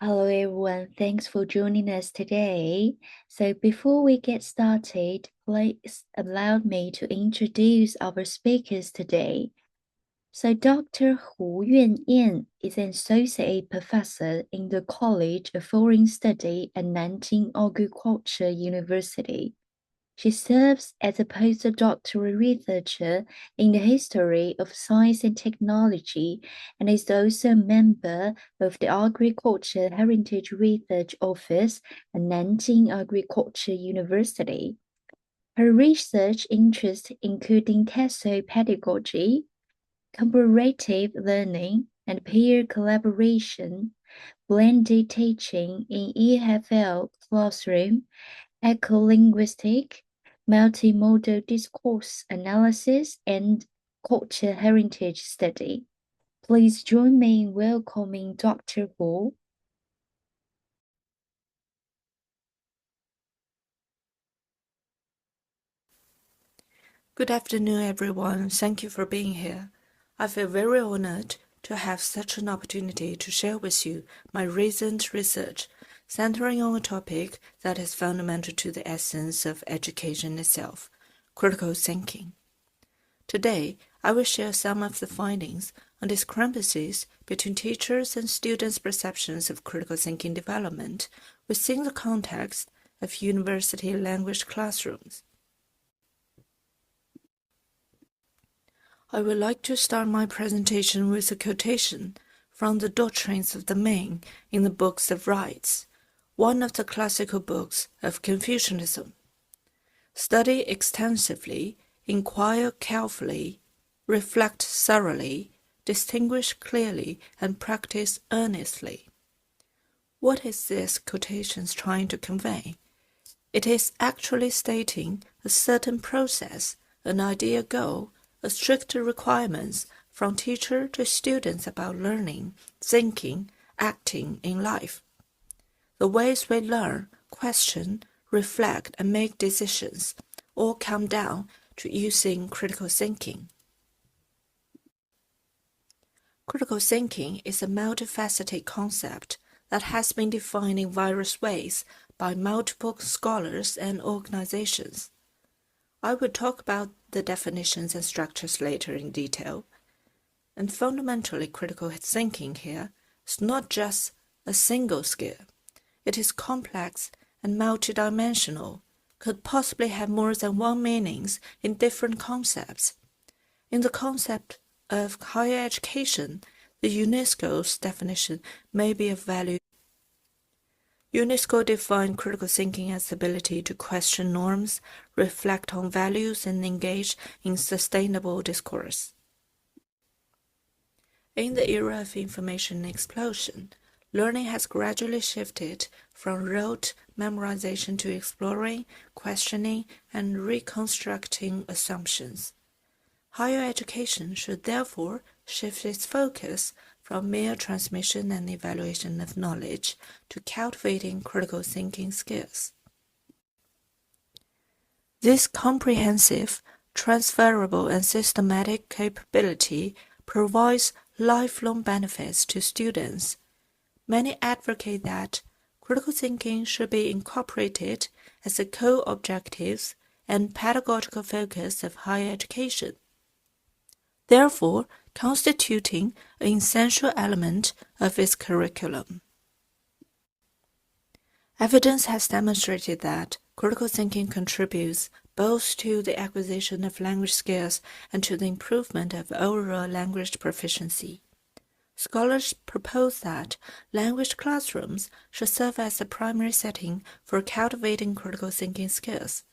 Hello, everyone. Thanks for joining us today. So, before we get started, please allow me to introduce our speakers today. So, Dr. Hu Yuanyan is an associate professor in the College of Foreign Study at Nanjing Agricultural University. She serves as a postdoctoral researcher in the history of science and technology and is also a member of the Agriculture Heritage Research Office at Nanjing Agricultural University. Her research interests including TESOL pedagogy, cooperative learning, and peer collaboration, blended teaching in EFL classroom, eco-linguistics, multimodal discourse analysis, and cultural heritage study. Please join me in welcoming Dr. Hu. Good afternoon, everyone. Thank you for being here. I feel very honored to have such an opportunity to share with you my recent research centering on a topic that is fundamental to the essence of education itself, critical thinking. Today, I will share some of the findings on discrepancies between teachers' and students' perceptions of critical thinking development within the context of university language classrooms. I would like to start my presentation with a quotation from the Doctrines of the Mind in the Books of Rights, one of the classical books of Confucianism. Study extensively, inquire carefully, reflect thoroughly, distinguish clearly, and practice earnestly. What is this quotation trying to convey? It is actually stating a certain process, an ideal goal, a strict requirements from teacher to students about learning, thinking, acting in life. The ways we learn, question, reflect, and make decisions all come down to using critical thinking. Critical thinking is a multifaceted concept that has been defined in various ways by multiple scholars and organizations. I will talk about the definitions and structures later in detail. And fundamentally, critical thinking here is not just a single skill. It is complex and multidimensional, could possibly have more than one meanings in different concepts. In the concept of higher education, the UNESCO's definition may be of value. UNESCO defined critical thinking as the ability to question norms, reflect on values, and engage in sustainable discourse. In the era of information explosion, learning has gradually shifted from rote memorization to exploring, questioning, and reconstructing assumptions. Higher education should therefore shift its focus from mere transmission and evaluation of knowledge to cultivating critical thinking skills. This comprehensive, transferable, and systematic capability provides lifelong benefits to students. Many advocate that critical thinking should be incorporated as a core objective and pedagogical focus of higher education, therefore constituting an essential element of its curriculum. Evidence has demonstrated that critical thinking contributes both to the acquisition of language skills and to the improvement of overall language proficiency. Scholars propose that language classrooms should serve as the primary setting for cultivating critical thinking skills.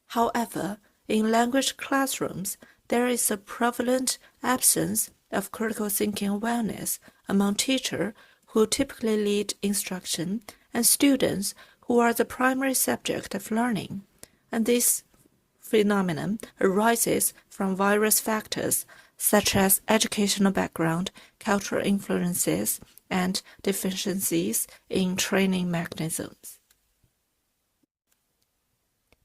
However, in language classrooms, there is a prevalent absence of critical thinking awareness among teachers who typically lead instruction and students who are the primary subject of learning, and this phenomenon arises from various factors such as educational background, cultural influences, and deficiencies in training mechanisms.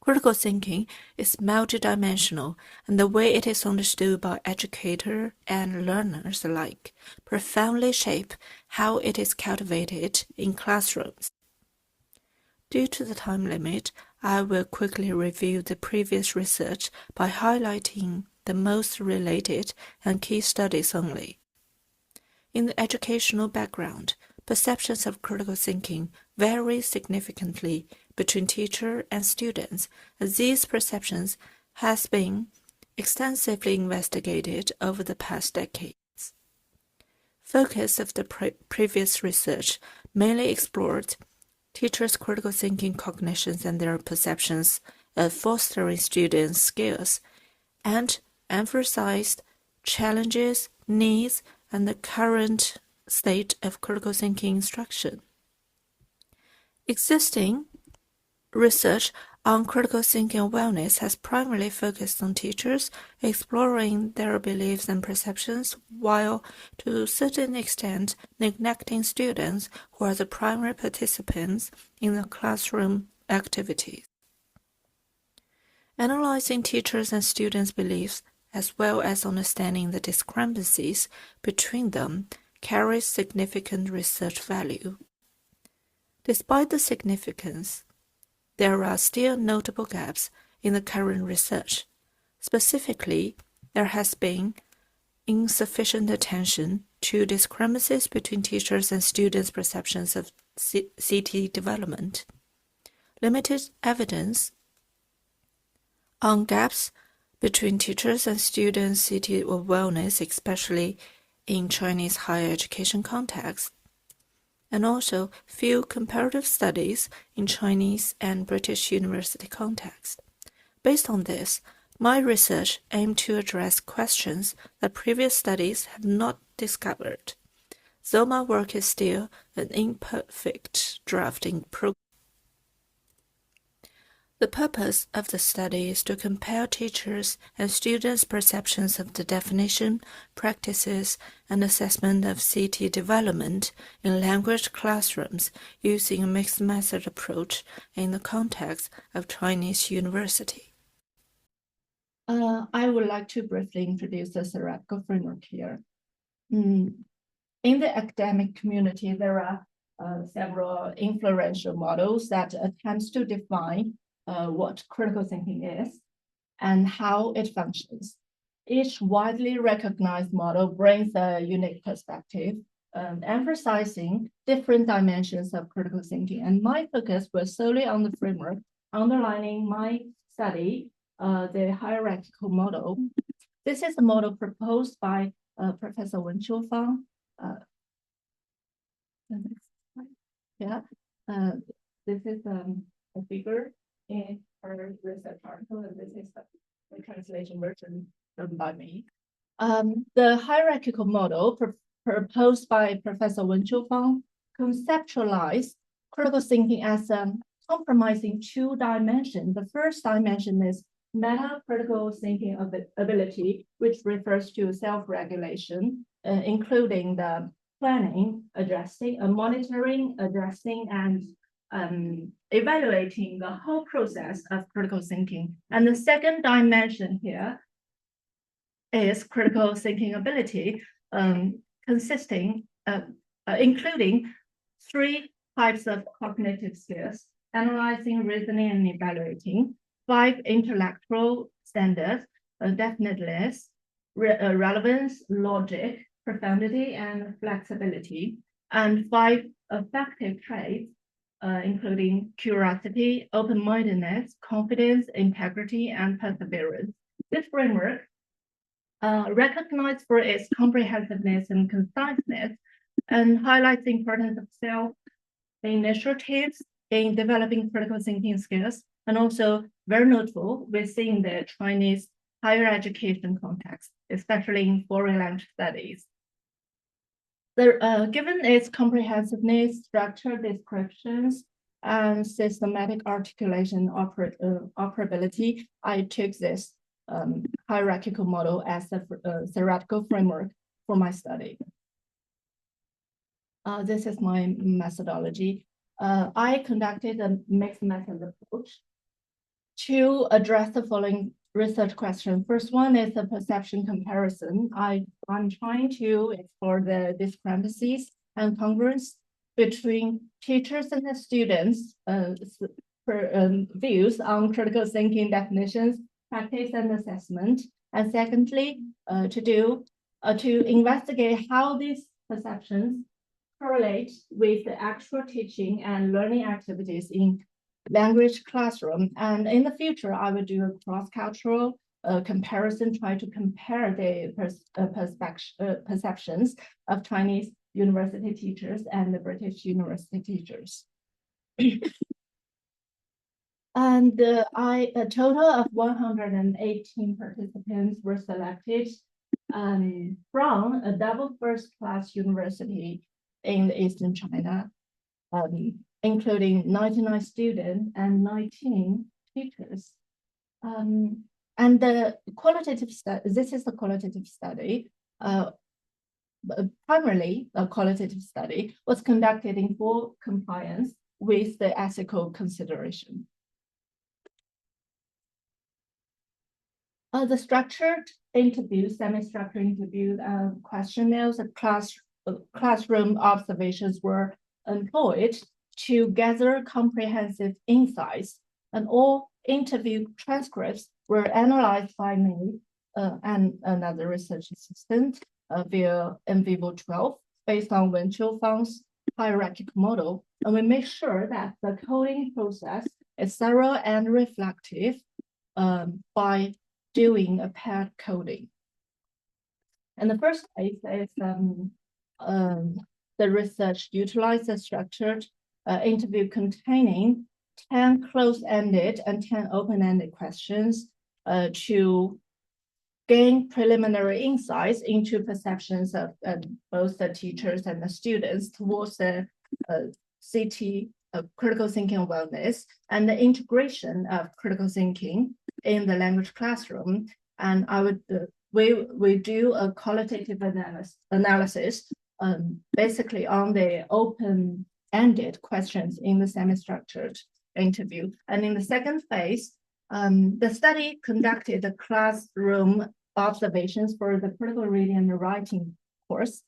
Critical thinking is multidimensional, and the way it is understood by educators and learners alike profoundly shape how it is cultivated in classrooms. Due to the time limit, I will quickly review the previous research by highlighting the most related and key studies only. In the educational background, perceptions of critical thinking vary significantly between teacher and students, as these perceptions has been extensively investigated over the past decades. Focus of the previous research mainly explored teachers' critical thinking cognitions and their perceptions of fostering students' skills, and emphasized challenges, needs, and the current state of critical thinking instruction. Existing research on critical thinking awareness has primarily focused on teachers exploring their beliefs and perceptions, while to a certain extent neglecting students who are the primary participants in the classroom activities. Analyzing teachers' and students' beliefs, as well as understanding the discrepancies between them, carries significant research value. Despite the significance, there are still notable gaps in the current research. Specifically, there has been insufficient attention to discrepancies between teachers' and students' perceptions of CT development, limited evidence on gaps between teachers and students' CT wellness, especially in Chinese higher education context, and also few comparative studies in Chinese and British university context. Based on this, my research aimed to address questions that previous studies have not discovered, though my work is still an imperfect draft in progress. The purpose of the study is to compare teachers' and students' perceptions of the definition, practices, and assessment of CT development in language classrooms using a mixed method approach in the context of Chinese university. I would like to briefly introduce the theoretical framework here. In the academic community, there are several influential models that attempts to define what critical thinking is and how it functions. Each widely recognized model brings a unique perspective, emphasizing different dimensions of critical thinking. And my focus was solely on the framework underlining my study, the hierarchical model. This is a model proposed by Professor Wenqiu Fang. This is a figure in her research article, and this is the translation version done by me. The hierarchical model proposed by Professor Wenqiu Fang conceptualized critical thinking as compromising two dimensions. The first dimension is meta-critical thinking ability, which refers to self-regulation, including the planning, addressing, monitoring, addressing, and evaluating the whole process of critical thinking. And the second dimension here is critical thinking ability, including three types of cognitive skills: analyzing, reasoning, and evaluating; 5 intellectual standards: definiteness, relevance, logic, profundity, and flexibility; and 5 affective traits, including curiosity, open-mindedness, confidence, integrity, and perseverance. This framework, recognized for its comprehensiveness and conciseness, and highlights the importance of self-initiatives in developing critical thinking skills, and also very notable within the Chinese higher education context, especially in foreign language studies. Given its comprehensiveness, structured descriptions, and systematic articulation operability, I took this hierarchical model as a theoretical framework for my study. This is my methodology. I conducted a mixed method approach to address the following research question. First one is a perception comparison. I'm trying to explore the discrepancies and congruence between teachers and the students' views on critical thinking definitions, practice, and assessment. And secondly, to investigate how these perceptions correlate with the actual teaching and learning activities in language classroom. And in the future, I will do a cross-cultural comparison, try to compare the perceptions of Chinese university teachers and the British university teachers. And a total of 118 participants were selected from a double first-class university in Eastern China, including 99 students and 19 teachers. And the qualitative study, this is the qualitative study, primarily a qualitative study, was conducted in full compliance with the ethical consideration. The structured interview, semi-structured interview questionnaires, classroom observations were employed to gather comprehensive insights, and all interview transcripts were analyzed by me and another research assistant via NVivo 12 based on Wen Qiufang's hierarchical model. And we make sure that the coding process is thorough and reflective by doing a paired coding. And the first phase is the research utilized a structured interview containing 10 close-ended and 10 open-ended questions to gain preliminary insights into perceptions of both the teachers and the students towards the CT, critical thinking awareness, and the integration of critical thinking in the language classroom. And I would we do a qualitative analysis basically on the open-ended questions in the semi-structured interview. And in the second phase, the study conducted the classroom observations for the critical reading and writing course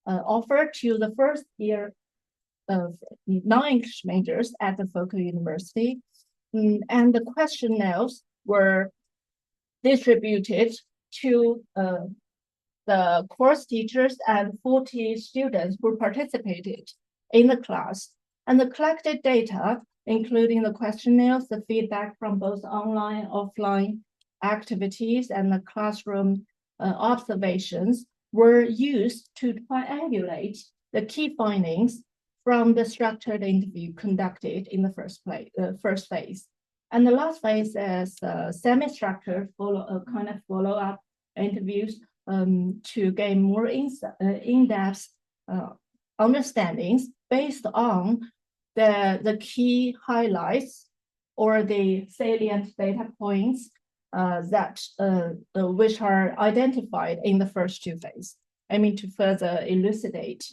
offered to the first year of non-English majors at the Focal University. And the questionnaires were distributed to the course teachers and 40 students who participated in the class. And the collected data, including the questionnaires, the feedback from both online, offline activities, and the classroom observations, were used to triangulate the key findings from the structured interview conducted in the first phase. And the last phase is semi-structured follow-up interviews to gain more in-depth understandings based on the key highlights or the salient data points which are identified in the first two phases, I mean, to further elucidate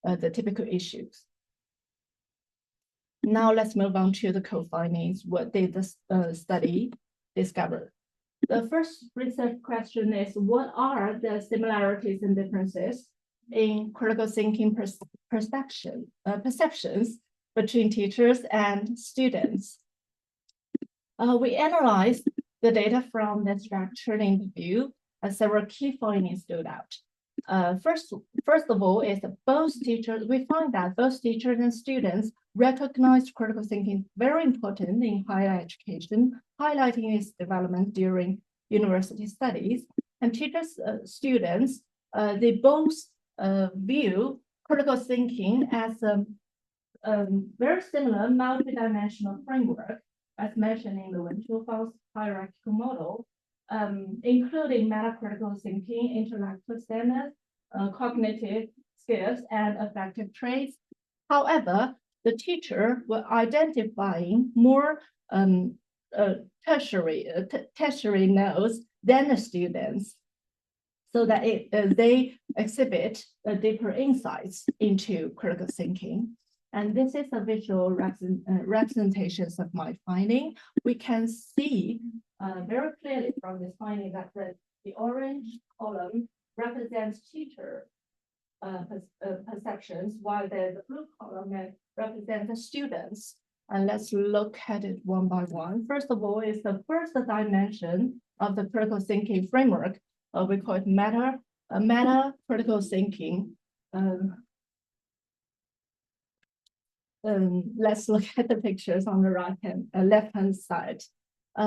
the typical issues. Now let's move on to the co-findings. What did the study discover? The first research question is, what are the similarities and differences in critical thinking perceptions between teachers and students? We analyzed the data from the structured interview, several key findings stood out. First of all, is both teachers, we find that both teachers and students recognize critical thinking very important in higher education, highlighting its development during university studies. And teachers, students, they both view critical thinking as a very similar multidimensional framework as mentioned in the Wen Qiufang's hierarchical model, including metacritical thinking, intellectual standards, cognitive skills, and affective traits. However, the teacher were identifying more tertiary nodes than the students, so that they exhibit deeper insights into critical thinking. And this is a visual representations of my finding. We can see very clearly from this finding that the orange column represents teacher perceptions, while the blue column represents the students. And let's look at it one by one. First of all, is the first dimension of the critical thinking framework. We call it meta critical thinking. Let's look at the pictures on the left-hand side.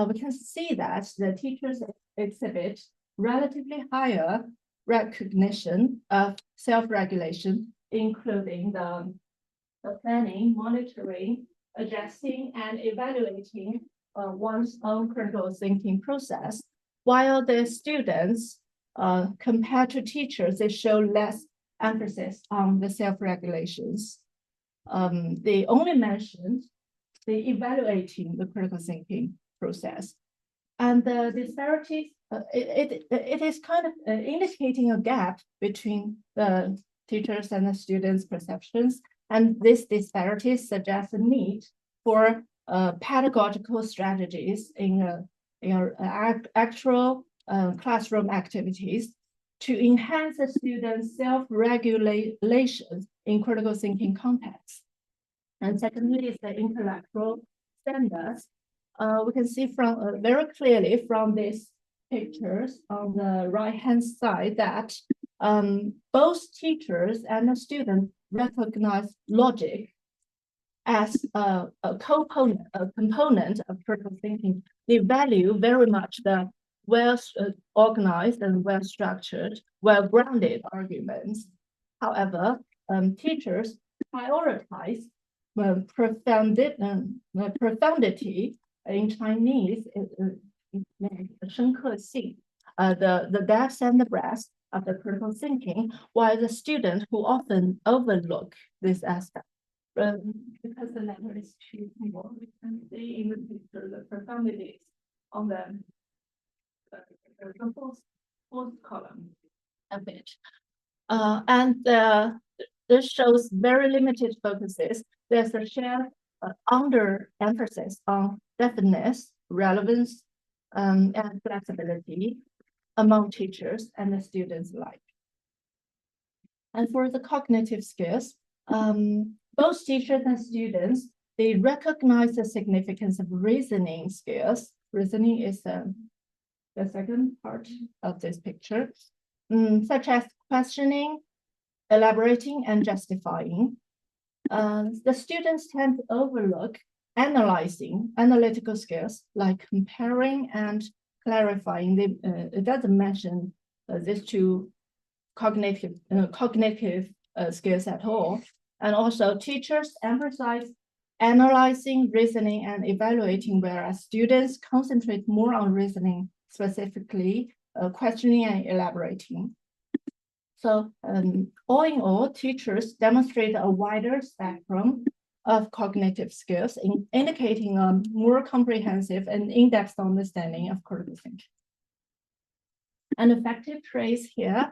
We can see that the teachers exhibit relatively higher recognition of self-regulation, including the planning, monitoring, adjusting, and evaluating one's own critical thinking process, while the students, compared to teachers, they show less emphasis on the self-regulations. They only mentioned the evaluating the critical thinking process. And the disparities, it is kind of indicating a gap between the teachers and the students' perceptions. And this disparities suggest a need for pedagogical strategies in actual classroom activities to enhance the students' self-regulation in critical thinking context. And secondly is the intellectual standards. We can see from very clearly from these pictures on the right-hand side that both teachers and the students recognize logic as a component of critical thinking. They value very much the well-organized and well-structured, well-grounded arguments. However, teachers prioritize profundity in Chinese, 深刻性, the depth and the breadth of the critical thinking, while the student who often overlook this aspect. Because the letter is too small, we can see in the picture the profundities on the fourth column a bit. This shows very limited focuses. There's a shared under emphasis on definiteness, relevance, and flexibility among teachers and the students alike. And for the cognitive skills, both teachers and students, they recognize the significance of reasoning skills. Reasoning is the second part of this picture, such as questioning, elaborating, and justifying. The students tend to overlook analytical skills like comparing and clarifying. It doesn't mention these two cognitive skills at all. And also teachers emphasize analyzing, reasoning, and evaluating, whereas students concentrate more on reasoning, specifically questioning and elaborating. So all in all, teachers demonstrate a wider spectrum of cognitive skills, indicating a more comprehensive and in-depth understanding of critical thinking. An effective traits here,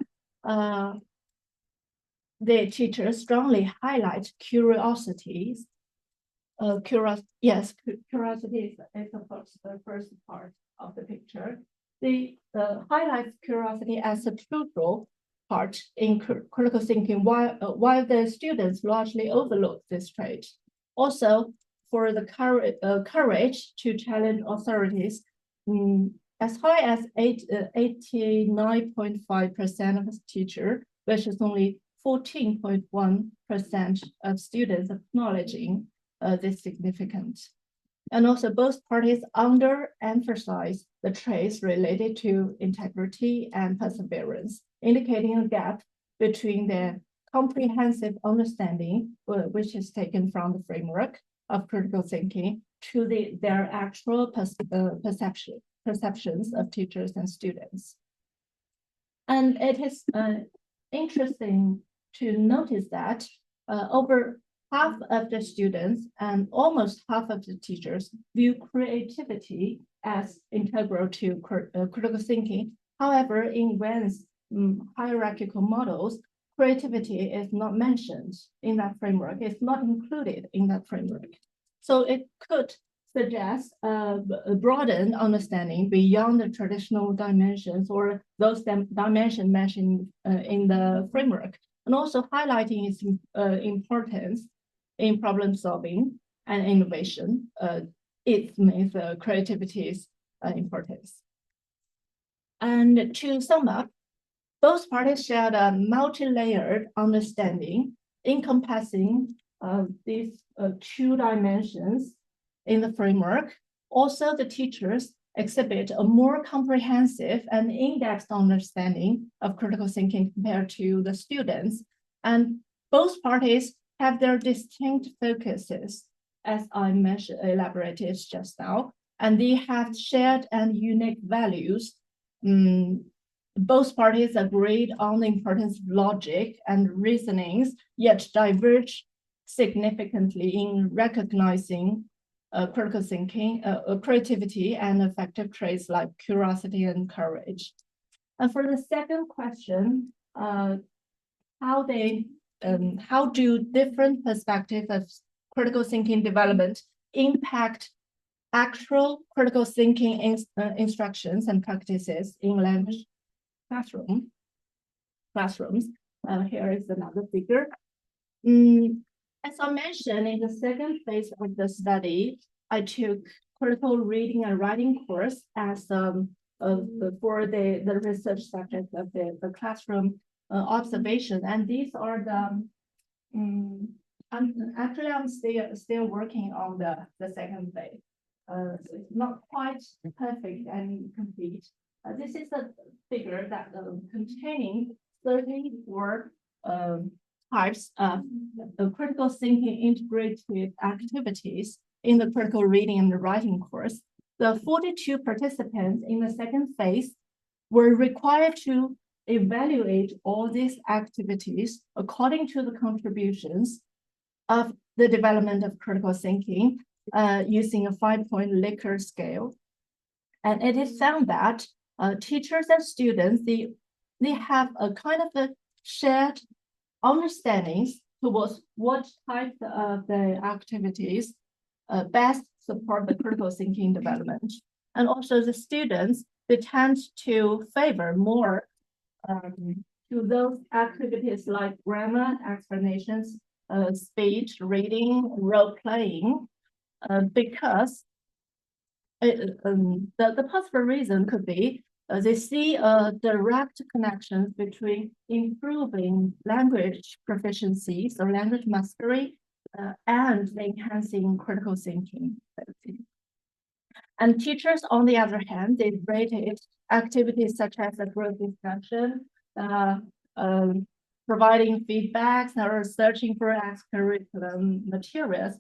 the teachers strongly highlight curiosities. Curiosity is the first part of the picture. They highlight curiosity as a crucial part in critical thinking, while the students largely overlook this trait. Also, for the courage to challenge authorities, as high as 89.5% of teachers, which is only 14.1% of students acknowledging this significance. And also both parties underemphasize the traits related to integrity and perseverance, indicating a gap between the comprehensive understanding, which is taken from the framework of critical thinking, to their actual perceptions of teachers and students. And it is interesting to notice that over half of the students and almost half of the teachers view creativity as integral to critical thinking. However, in Wann's hierarchical models, creativity is not mentioned in that framework. It's not included in that framework. So it could suggest a broadened understanding beyond the traditional dimensions or those dimensions mentioned in the framework. and also highlighting its importance in problem solving and innovation. It means creativity's importance. And to sum up, both parties shared a multi-layered understanding encompassing these two dimensions in the framework. Also, the teachers exhibit a more comprehensive and in-depth understanding of critical thinking compared to the students. And both parties have their distinct focuses, as I mentioned, elaborated just now, and they have shared and unique values. Both parties agreed on the importance of logic and reasonings, yet diverge significantly in recognizing critical thinking, creativity, and effective traits like curiosity and courage. And for the second question, how do different perspectives of critical thinking development impact actual critical thinking instructions and practices in language classrooms? Here is another figure. As I mentioned, in the second phase of the study, I took critical reading and writing course as for the research subject of the classroom observation, and these are the. I'm still working on the second phase. So it's not quite perfect and complete. This is a figure that containing 34 types of critical thinking integrated activities in the critical reading and writing course. The 42 participants in the second phase were required to evaluate all these activities according to the contributions of the development of critical thinking using a 5-point Likert scale. And it is found that teachers and students, they have a kind of a shared understandings towards what type of the activities best support the critical thinking development. And also the students, they tend to favor more to those activities like grammar, explanations, speech, reading, role playing, because the possible reason could be they see a direct connection between improving language proficiencies or language mastery and enhancing critical thinking. And teachers, on the other hand, they rated activities such as a group discussion, providing feedbacks or searching for curriculum materials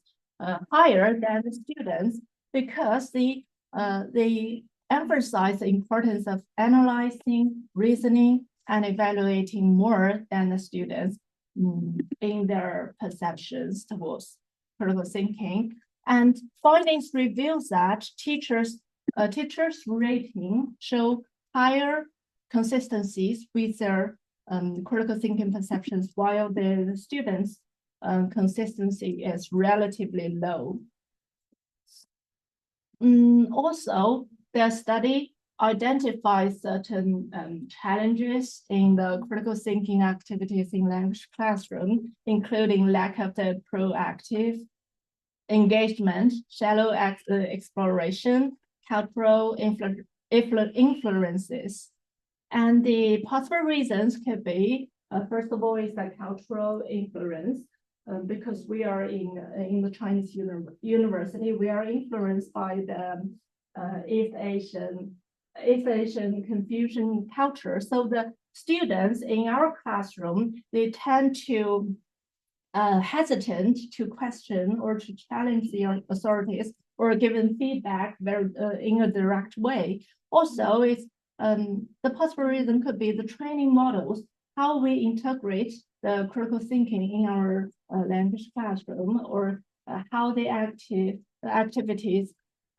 higher than the students because they emphasize the importance of analyzing, reasoning, and evaluating more than the students in their perceptions towards critical thinking. And findings reveals that teachers' rating show higher consistencies with their critical thinking perceptions, while the students' consistency is relatively low. Also, their study identifies certain challenges in the critical thinking activities in language classroom, including lack of the proactive engagement, shallow exploration, cultural influences. And the possible reasons could be, first of all, is the cultural influence. Because we are in the Chinese university, we are influenced by the East Asian Confucian culture. So the students in our classroom, they tend to hesitant to question or to challenge the authorities or given feedback very in a direct way. Also, it's the possible reason could be the training models, how we integrate the critical thinking in our language classroom, or how the activities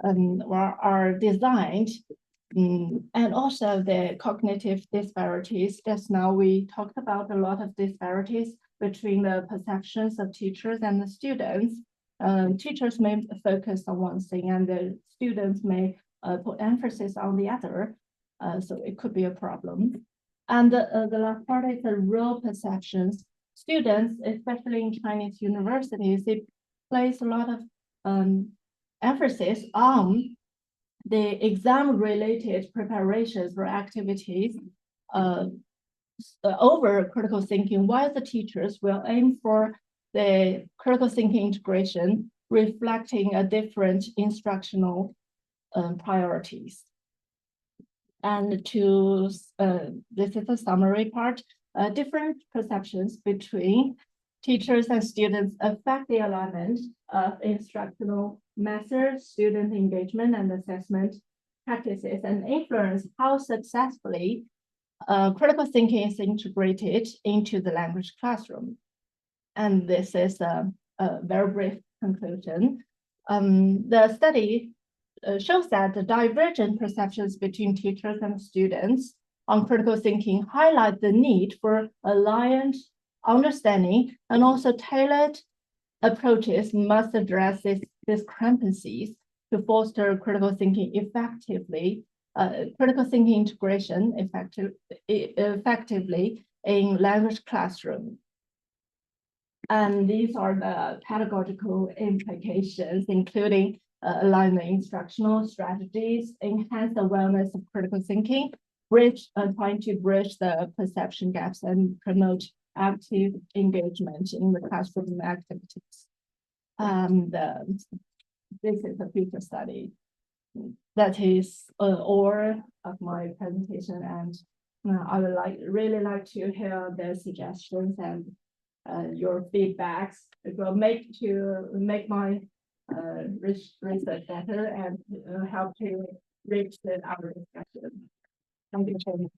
are designed, and also the cognitive disparities. Just now we talked about a lot of disparities between the perceptions of teachers and the students. Teachers may focus on one thing and the students may put emphasis on the other. So it could be a problem. And the last part is the role perceptions. students, especially in Chinese universities, they place a lot of emphasis on the exam-related preparations or activities over critical thinking, while the teachers will aim for the critical thinking integration, reflecting a different instructional priorities. And to this is a summary part. Different perceptions between teachers and students affect the alignment of instructional methods, student engagement, and assessment practices, and influence how successfully critical thinking is integrated into the language classroom. And this is a very brief conclusion. The study shows that the divergent perceptions between teachers and students on critical thinking highlight the need for aligned understanding, and also tailored approaches must address these discrepancies to foster critical thinking effectively, critical thinking integration effectively in language classroom. And these are the pedagogical implications, including align the instructional strategies, enhance the awareness of critical thinking, trying to bridge the perception gaps, and promote active engagement in the classroom activities. This is a future study. That is all of my presentation, and I would really like to hear the suggestions and your feedbacks. It will make my research better and help to reach our discussion. Thank you.